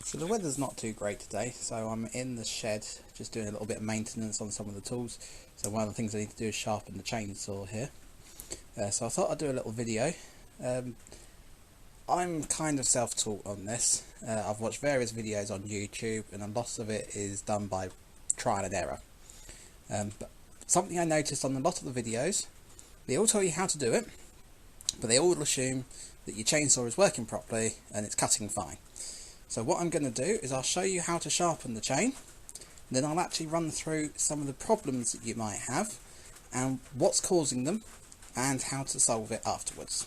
So the weather's not too great today, so I'm in the shed just doing a little bit of maintenance on some of the tools. So one of the things I need to do is sharpen the chainsaw here. So I thought I'd do a little video. I'm kind of self-taught on this. I've watched various videos on YouTube and a lot of it is done by trial and error. But something I noticed on a lot of the videos, they all tell you how to do it, but they all assume that your chainsaw is working properly and it's cutting fine. So what I'm going to do is I'll show you how to sharpen the chain, then I'll actually run through some of the problems that you might have and what's causing them and how to solve it afterwards.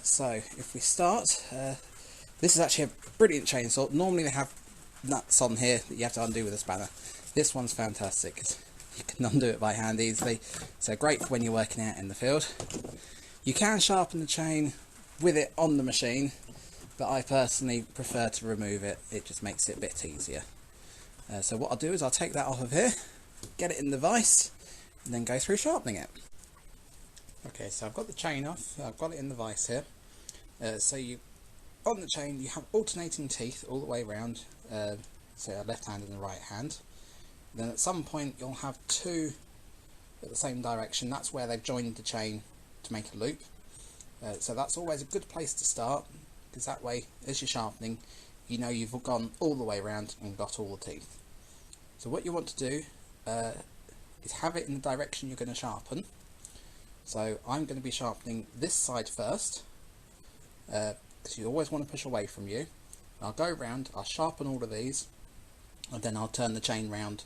So if we start, this is actually a brilliant chainsaw. Normally they have nuts on here that you have to undo with a spanner. This one's fantastic. You can undo it by hand easily, so great for when you're working out in the field. You can sharpen the chain with it on the machine, but I personally prefer to remove it. It just makes it a bit easier. So what I'll do is I'll take that off of here, get it in the vise, and then go through sharpening it. Okay, so I've got the chain off, I've got it in the vise here. So on the chain you have alternating teeth all the way around, so a left hand and a right hand. Then at some point you'll have two at the same direction. That's where they've joined the chain to make a loop. So that's always a good place to start, because that way as you're sharpening you know you've gone all the way around and got all the teeth. So what you want to do is have it in the direction you're going to sharpen. So I'm going to be sharpening this side first, because you always want to push away from you. I'll go around, I'll sharpen all of these, and then I'll turn the chain round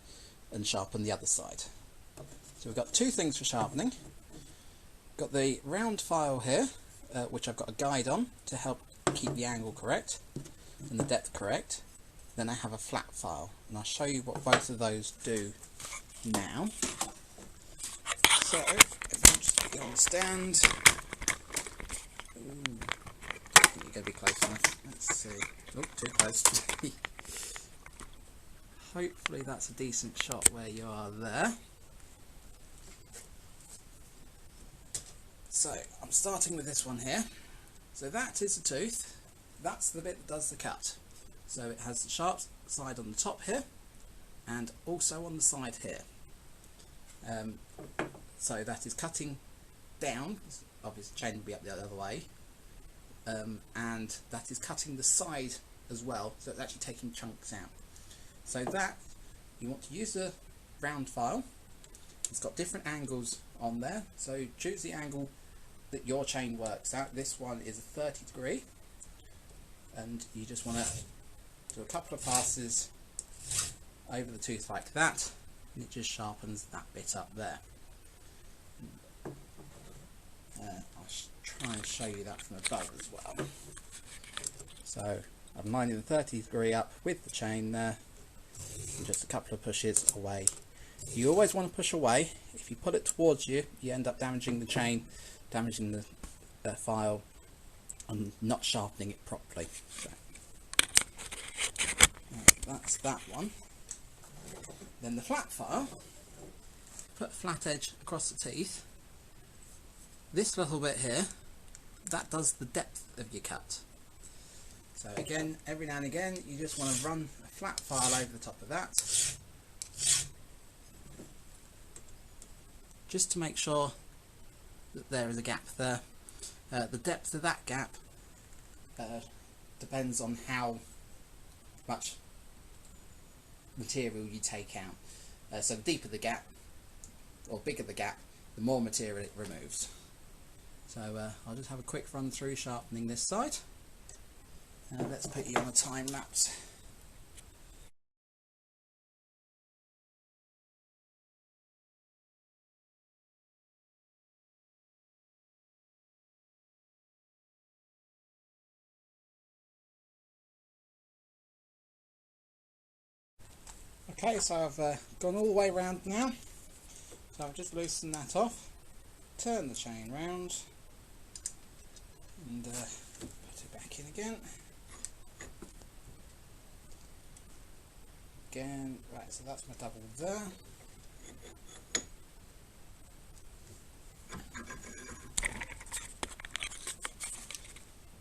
and sharpen the other side. So we've got two things for sharpening. Got the round file here, which I've got a guide on to help keep the angle correct and the depth correct. Then I have a flat file, and I'll show you what both of those do now. So if I just get on the stand, I think you're going to be close enough. Let's see. Oh, too close. Hopefully that's a decent shot where you are there. So I'm starting with this one here. So that is the tooth. That's the bit that does the cut. So it has the sharp side on the top here and also on the side here. So that is cutting down, obviously the chain will be up the other way, and that is cutting the side as well, so it's actually taking chunks out. So that, you want to use the round file. It's got different angles on there, so choose the angle that your chain works at. This one is a 30 degree, and you just want to do a couple of passes over the tooth like that, and it just sharpens that bit up there. I'll try and show you that from above as well. So I'm lining the 30 degree up with the chain there, and just a couple of pushes away. You always want to push away. If you put it towards you, you end up damaging the chain, damaging the file, and not sharpening it properly. So, that's that one. Then the flat file, put a flat edge across the teeth. This little bit here, that does the depth of your cut. So again, every now and again, you just want to run a flat file over the top of that, just to make sure that there is a gap there. The depth of that gap depends on how much material you take out. So the deeper the gap, or bigger the gap, the more material it removes. So I'll just have a quick run through sharpening this side. Let's put you on a time lapse. Okay, so I've gone all the way around now. So I've just loosened that off, turn the chain round, and put it back in again. Right, so that's my double there.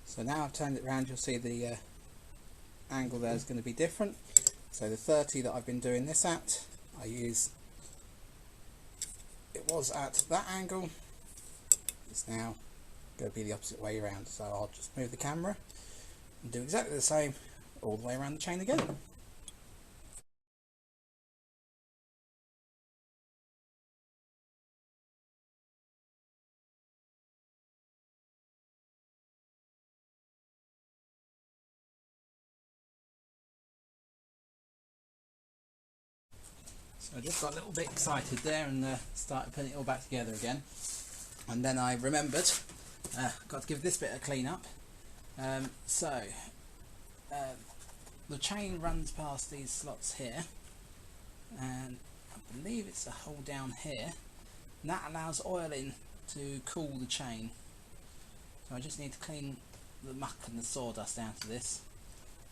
So now I've turned it round, you'll see the angle there is going to be different. So the 30 that I've been doing this at, it was at that angle, it's now going to be the opposite way around. So I'll just move the camera and do exactly the same all the way around the chain again. So I just got a little bit excited there and started putting it all back together again. And then I remembered, got to give this bit a clean up. The chain runs past these slots here, and I believe it's a hole down here, and that allows oil in to cool the chain. So I just need to clean the muck and the sawdust out of this,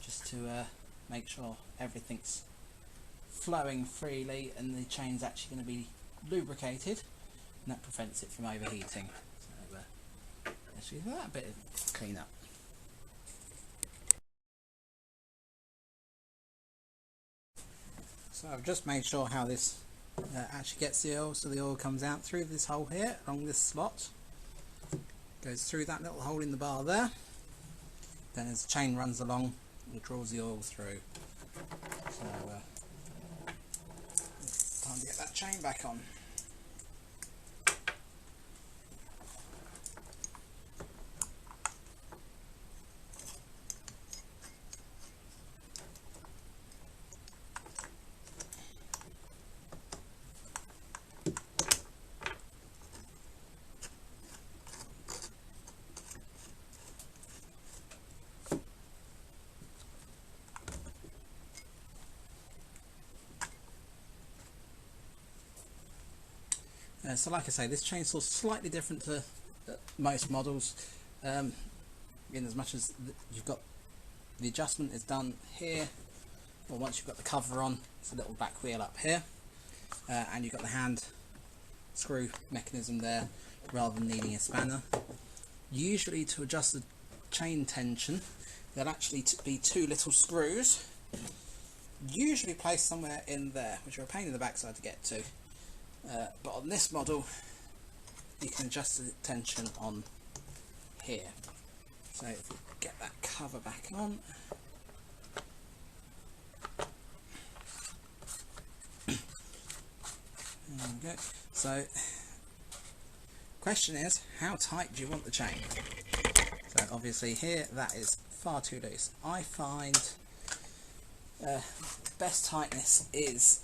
just to make sure everything's flowing freely and the chain's actually going to be lubricated, and that prevents it from overheating. So let's do that bit of clean up. So I've just made sure how this actually gets the oil, so the oil comes out through this hole here along this slot, goes through that little hole in the bar there, then as the chain runs along it draws the oil through. So it's time to get that chain back on. So like I say, this chainsaw is slightly different to most models, in as much as you've got the adjustment is done here, or once you've got the cover on, it's a little back wheel up here, and you've got the hand screw mechanism there rather than needing a spanner. Usually to adjust the chain tension there'll actually be two little screws, usually placed somewhere in there, which are a pain in the backside to get to. But on this model you can adjust the tension on here. So if we get that cover back on, there we go. So question is, how tight do you want the chain? So obviously here that is far too loose. I find best tightness is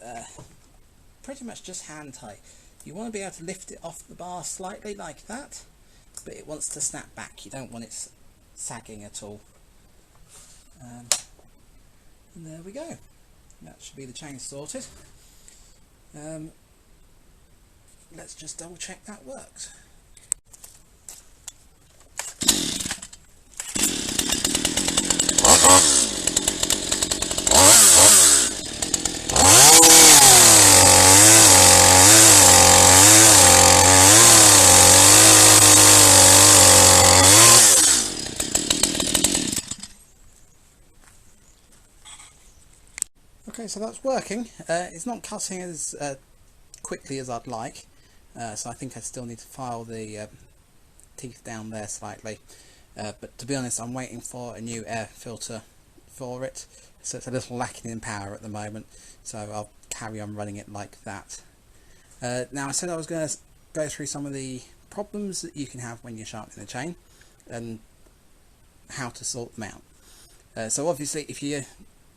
pretty much just hand tight. You want to be able to lift it off the bar slightly like that, but it wants to snap back. You don't want it sagging at all. And there we go. That should be the chain sorted. Let's just double check that works. Okay, so that's working. It's not cutting as quickly as I'd like, so I think I still need to file the teeth down there slightly, but to be honest I'm waiting for a new air filter for it, so it's a little lacking in power at the moment, so I'll carry on running it like that. Now I said I was going to go through some of the problems that you can have when you're sharpening the chain and how to sort them out. So obviously if you're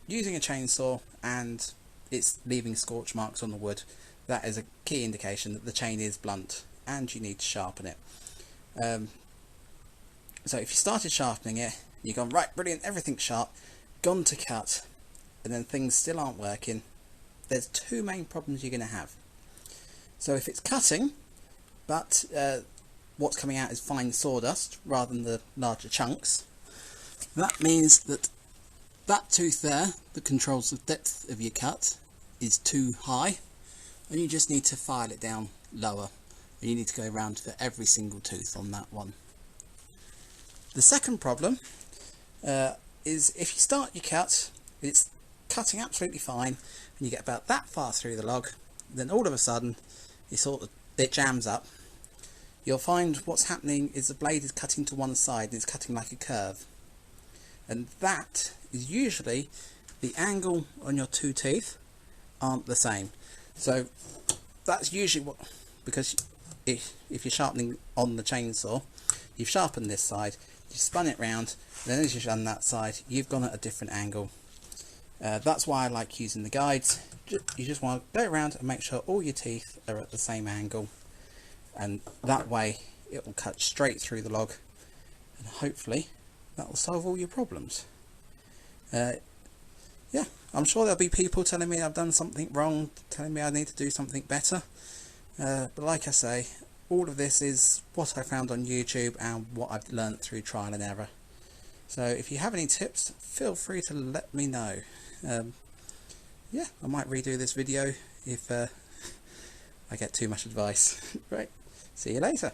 using a chainsaw and it's leaving scorch marks on the wood, that is a key indication that the chain is blunt and you need to sharpen it. So if you started sharpening it, you've gone, right, brilliant, everything's sharp, gone to cut, and then things still aren't working, there's two main problems you're going to have. So if it's cutting, but what's coming out is fine sawdust rather than the larger chunks, that means that that tooth there that controls the depth of your cut is too high, and you just need to file it down lower, and you need to go around for every single tooth on that one. The second problem is if you start your cut, it's cutting absolutely fine, and you get about that far through the log, then all of a sudden it jams up. You'll find what's happening is the blade is cutting to one side and it's cutting like a curve, and that is usually the angle on your two teeth aren't the same. So that's usually what, because if you're sharpening on the chainsaw, you've sharpened this side, you spun it round, and then as you've done that side, you've gone at a different angle. That's why I like using the guides. You just want to go around and make sure all your teeth are at the same angle, and that way it will cut straight through the log, and hopefully that will solve all your problems. Yeah, I'm sure there'll be people telling me I've done something wrong, telling me I need to do something better, but like I say, all of this is what I found on YouTube and what I've learnt through trial and error. So if you have any tips, feel free to let me know. Yeah, I might redo this video if I get too much advice. Right, see you later.